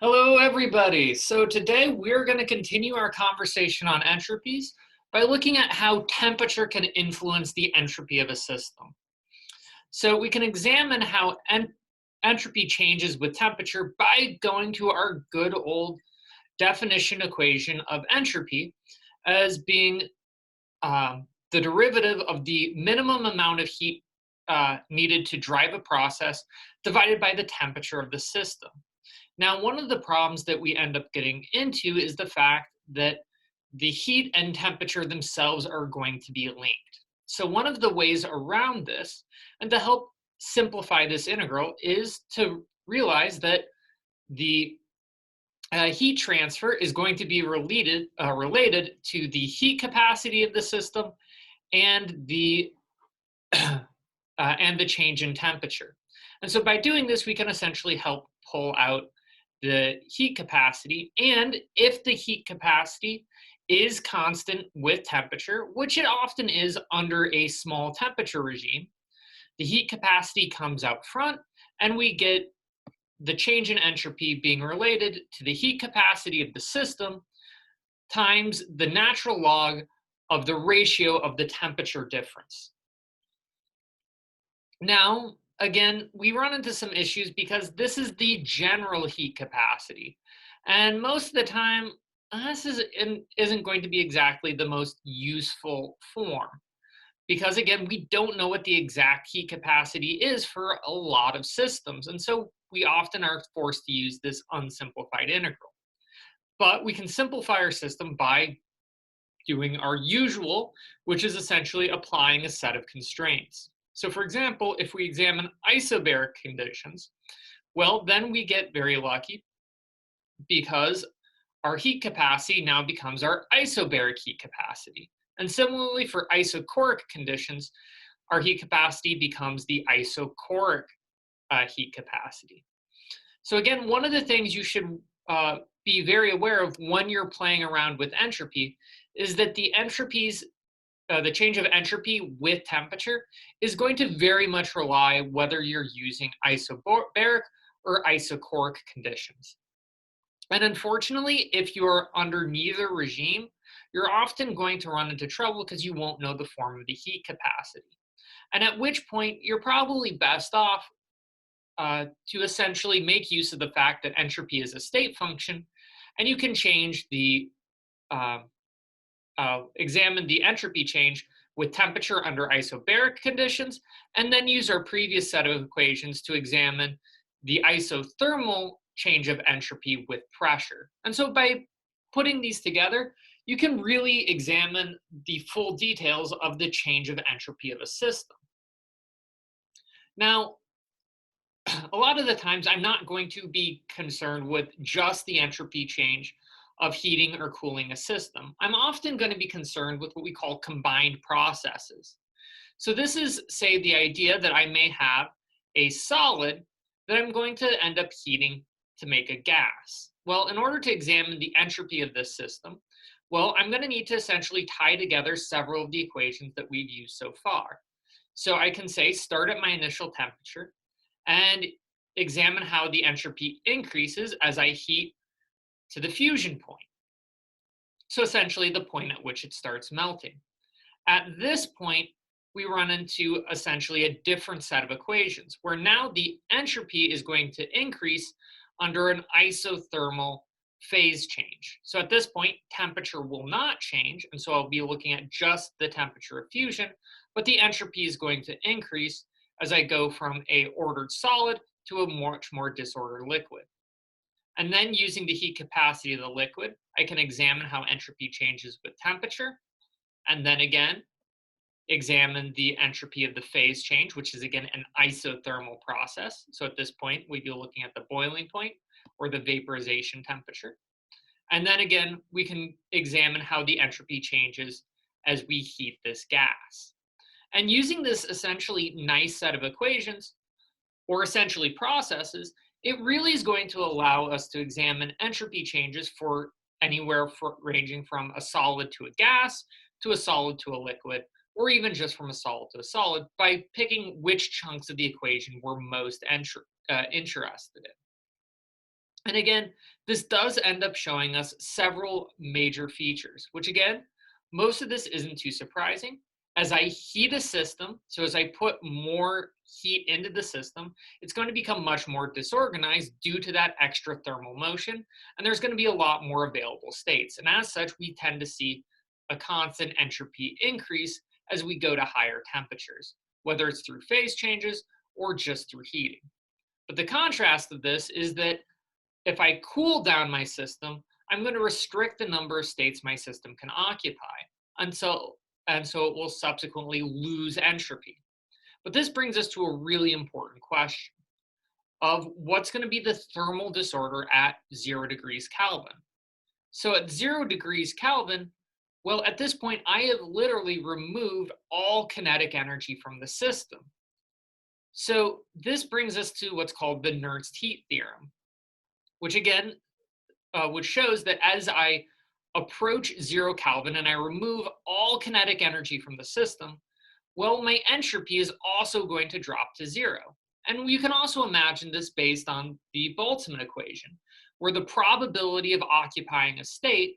Hello, everybody. So today we're going to continue our conversation on entropies by looking at how temperature can influence the entropy of a system. So we can examine how entropy changes with temperature by going to our good old definition equation of entropy as being the derivative of the minimum amount of heat needed to drive a process divided by the temperature of the system. Now, one of the problems that we end up getting into is the fact that the heat and temperature themselves are going to be linked. So one of the ways around this, and to help simplify this integral, is to realize that the heat transfer is going to be related to the heat capacity of the system and the change in temperature. And so by doing this, we can essentially help pull out the heat capacity. And if the heat capacity is constant with temperature, which it often is under a small temperature regime, the heat capacity comes out front and we get the change in entropy being related to the heat capacity of the system times the natural log of the ratio of the temperature difference. Now, again, we run into some issues because this is the general heat capacity. And most of the time, this isn't going to be exactly the most useful form. Because again, we don't know what the exact heat capacity is for a lot of systems. And so we often are forced to use this unsimplified integral. But we can simplify our system by doing our usual, which is essentially applying a set of constraints. So for example, if we examine isobaric conditions, well, then we get very lucky because our heat capacity now becomes our isobaric heat capacity. And similarly for isochoric conditions, our heat capacity becomes the isochoric heat capacity. So again, one of the things you should be very aware of when you're playing around with entropy is that the change of entropy with temperature is going to very much rely whether you're using isobaric or isochoric conditions. And unfortunately, if you're under neither regime, you're often going to run into trouble because you won't know the form of the heat capacity. And at which point, you're probably best off to essentially make use of the fact that entropy is a state function, and you can change examine the entropy change with temperature under isobaric conditions, and then use our previous set of equations to examine the isothermal change of entropy with pressure. And so by putting these together, you can really examine the full details of the change of entropy of a system. Now, a lot of the times I'm not going to be concerned with just the entropy change of heating or cooling a system. I'm often going to be concerned with what we call combined processes. So this is, say, the idea that I may have a solid that I'm going to end up heating to make a gas. Well, in order to examine the entropy of this system, well, I'm going to need to essentially tie together several of the equations that we've used so far. So I can say start at my initial temperature and examine how the entropy increases as I heat to the fusion point. So essentially the point at which it starts melting. At this point, we run into essentially a different set of equations where now the entropy is going to increase under an isothermal phase change. So at this point, temperature will not change. And so I'll be looking at just the temperature of fusion, but the entropy is going to increase as I go from a ordered solid to a much more disordered liquid. And then using the heat capacity of the liquid, I can examine how entropy changes with temperature. And then again, examine the entropy of the phase change, which is again an isothermal process. So at this point, we'd be looking at the boiling point or the vaporization temperature. And then again, we can examine how the entropy changes as we heat this gas. And using this essentially nice set of equations, or essentially processes, it really is going to allow us to examine entropy changes for anywhere ranging from a solid to a gas, to a solid to a liquid, or even just from a solid to a solid by picking which chunks of the equation we're most interested in. And again, this does end up showing us several major features, which again, most of this isn't too surprising. As I heat a system, so as I put more heat into the system, it's going to become much more disorganized due to that extra thermal motion, and there's going to be a lot more available states. And as such, we tend to see a constant entropy increase as we go to higher temperatures, whether it's through phase changes or just through heating. But the contrast of this is that if I cool down my system, I'm going to restrict the number of states my system can occupy until and so it will subsequently lose entropy. But this brings us to a really important question of what's going to be the thermal disorder at 0 degrees Kelvin. So at 0 degrees Kelvin, well, at this point, I have literally removed all kinetic energy from the system. So this brings us to what's called the Nernst heat theorem, which again, which shows that as I approach 0 Kelvin and I remove all kinetic energy from the system, well, my entropy is also going to drop to 0. And you can also imagine this based on the Boltzmann equation, where the probability of occupying a state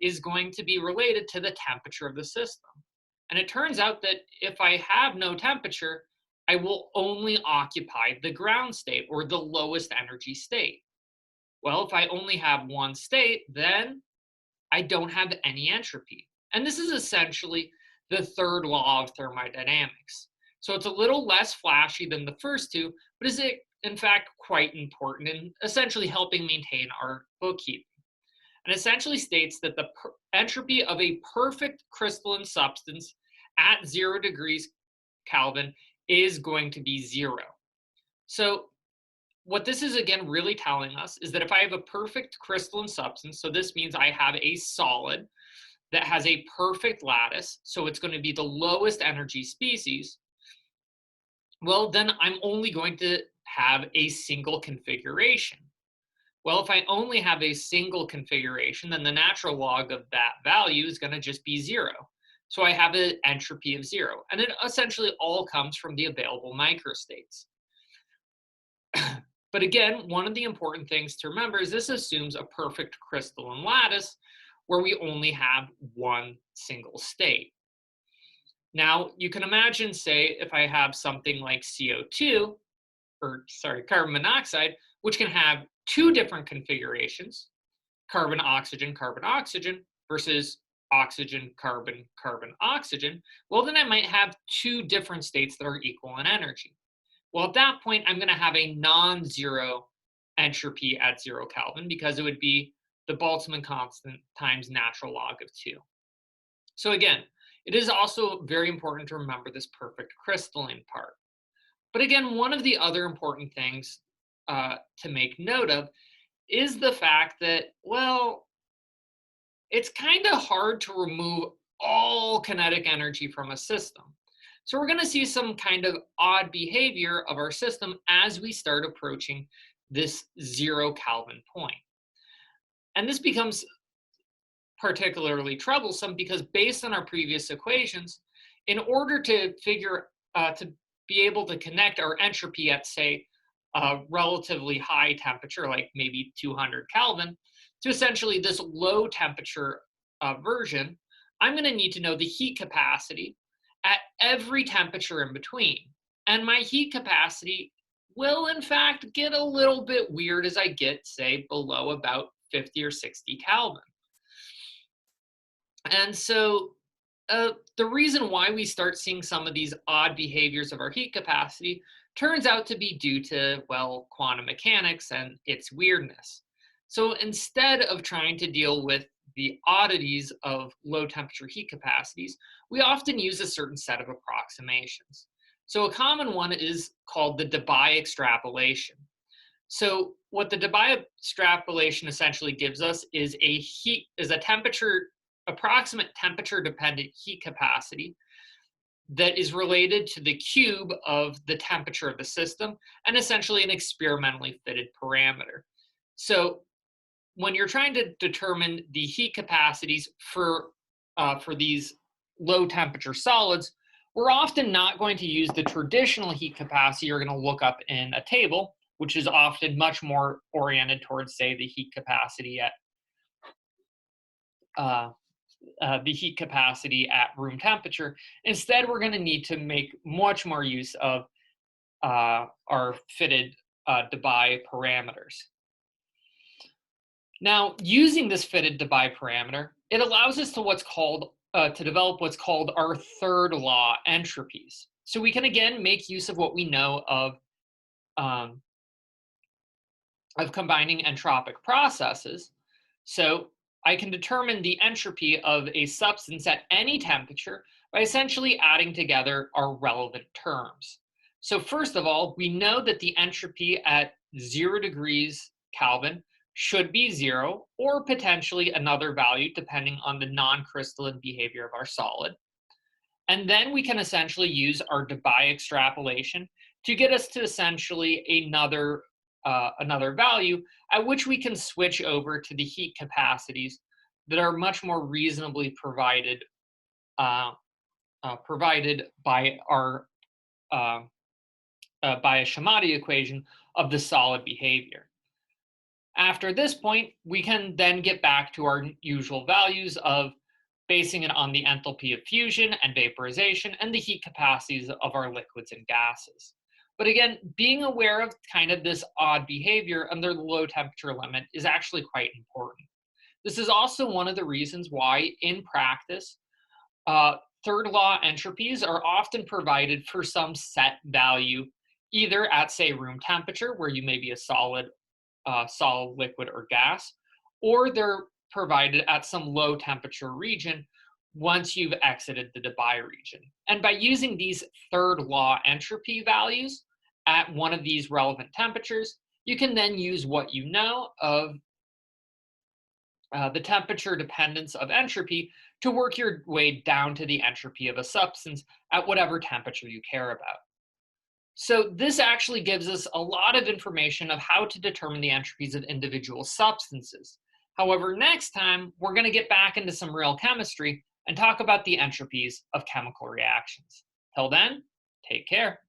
is going to be related to the temperature of the system. And it turns out that if I have no temperature, I will only occupy the ground state or the lowest energy state. Well, if I only have one state, then I don't have any entropy. And this is essentially the third law of thermodynamics. So it's a little less flashy than the first two, but is it in fact quite important in essentially helping maintain our bookkeeping. And essentially states that the entropy of a perfect crystalline substance at 0 degrees Kelvin is going to be 0. So what this is again really telling us is that if I have a perfect crystalline substance, so this means I have a solid that has a perfect lattice, so it's going to be the lowest energy species, well, then I'm only going to have a single configuration. Well, if I only have a single configuration, then the natural log of that value is going to just be 0. So I have an entropy of 0. And it essentially all comes from the available microstates. But again, one of the important things to remember is this assumes a perfect crystalline lattice where we only have one single state. Now, you can imagine, say, if I have something like CO2, carbon monoxide, which can have two different configurations, carbon, oxygen, versus oxygen, carbon, carbon, oxygen, well, then I might have two different states that are equal in energy. Well, at that point, I'm going to have a non-zero entropy at 0 Kelvin because it would be the Boltzmann constant times natural log of 2. So again, it is also very important to remember this perfect crystalline part. But again, one of the other important things to make note of is the fact that, well, it's kind of hard to remove all kinetic energy from a system. So we're going to see some kind of odd behavior of our system as we start approaching this 0 Kelvin point. And this becomes particularly troublesome because based on our previous equations, in order to to be able to connect our entropy at, say, a relatively high temperature, like maybe 200 Kelvin, to essentially this low temperature version, I'm going to need to know the heat capacity at every temperature in between. And my heat capacity will in fact get a little bit weird as I get, say, below about 50 or 60 Kelvin. And so the reason why we start seeing some of these odd behaviors of our heat capacity turns out to be due to, well, quantum mechanics and its weirdness. So instead of trying to deal with the oddities of low temperature heat capacities, we often use a certain set of approximations. So a common one is called the Debye extrapolation. So what the Debye extrapolation essentially gives us is approximate temperature dependent heat capacity that is related to the cube of the temperature of the system and essentially an experimentally fitted parameter. So when you're trying to determine the heat capacities for these low temperature solids, we're often not going to use the traditional heat capacity you're going to look up in a table, which is often much more oriented towards, say, the heat capacity at uh, room temperature. Instead, we're going to need to make much more use of our fitted Debye parameters. Now, using this fitted Debye parameter, it allows us to develop what's called our third law entropies. So we can again make use of what we know of combining entropic processes. So I can determine the entropy of a substance at any temperature by essentially adding together our relevant terms. So first of all, we know that the entropy at 0 degrees Kelvin should be 0, or potentially another value depending on the non-crystalline behavior of our solid. And then we can essentially use our Debye extrapolation to get us to essentially another value at which we can switch over to the heat capacities that are much more reasonably provided by our by a Shamaty equation of the solid behavior. After this point, we can then get back to our usual values of basing it on the enthalpy of fusion and vaporization and the heat capacities of our liquids and gases. But again, being aware of kind of this odd behavior under the low temperature limit is actually quite important. This is also one of the reasons why, in practice, third law entropies are often provided for some set value, either at, say, room temperature, where you may be a solid, liquid, or gas, or they're provided at some low temperature region once you've exited the Debye region. And by using these third law entropy values at one of these relevant temperatures, you can then use what you know of the temperature dependence of entropy to work your way down to the entropy of a substance at whatever temperature you care about. So this actually gives us a lot of information of how to determine the entropies of individual substances. However, next time, we're going to get back into some real chemistry and talk about the entropies of chemical reactions. Till then, take care.